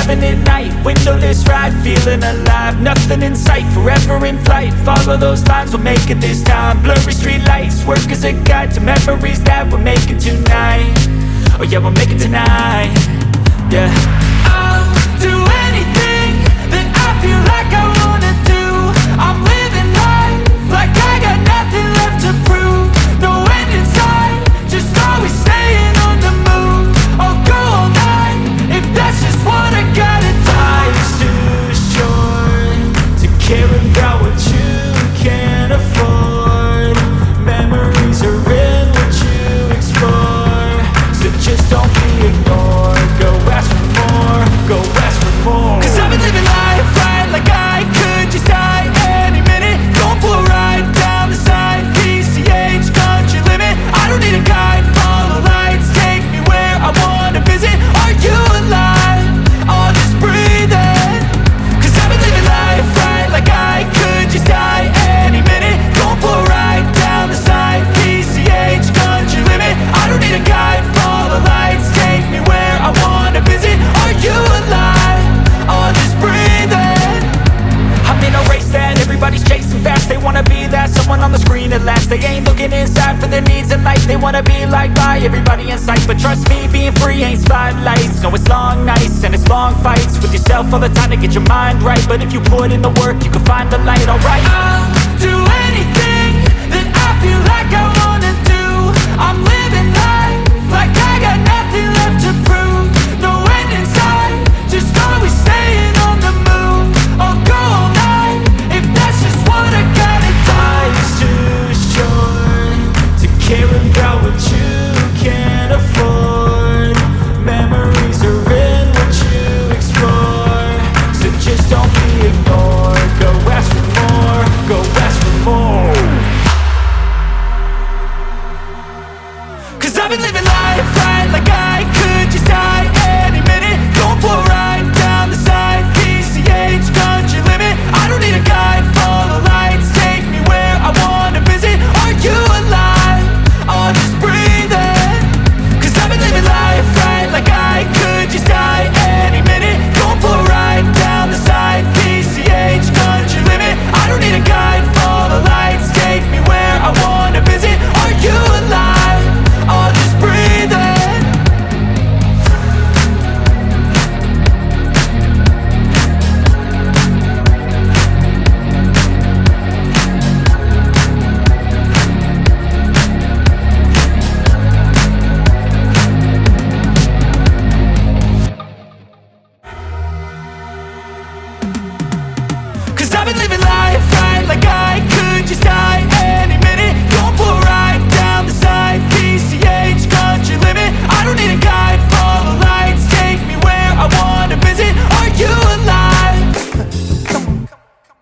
driving at night, windowless ride, feeling alive. Nothing in sight, forever in flight. Follow those lines, we'll make it this time. Blurry street lights, work as a guide to memories that we're making tonight. Oh yeah, we'll make it tonight. Yeah. I'll do anything that I feel like I wanna do. I'm living life like I got nothing left to prove. No end in sight, just always staying on the move. I'll go all night if that's just what I gotta do. Life's too short to care about what you can't afford. Memories are in what you explore, so just don't be ignored. Go ask for more, go ask for more. Cause I've been living life right like I could just die any minute. Going for a ride down the side, PCH, country limit. I don't need a guide, follow lights, take me where I wanna visit. Are you alive? Or just breathing? Cause I've been living life right like I could just die any minute. Going for a ride down the side, PCH, country limit. I don't need a guide, follow lights, take me where I wanna visit. Are you alive? Or just breathing? I'm in a race that everybody's chasing fast. They wanna be that someone on the screen at last. They ain't looking inside for their needs in life. They wanna be liked by everybody in sight. But trust me, being free ain't spotlights. No, it's long nights and it's long fights with yourself all the time to get your mind right. But if you put in the work, you can find the light, alright. I'll do anything that I feel like I wanna do. I'm living life like I got nothing left to prove. No end in sight, just always staying on the move. I'll go all night if that's just what I gotta do. Life's too short to care about what you can't afford. Memories are in what you explore, so just don't be ignored. Go ask for more, go ask for more. Cause I've been living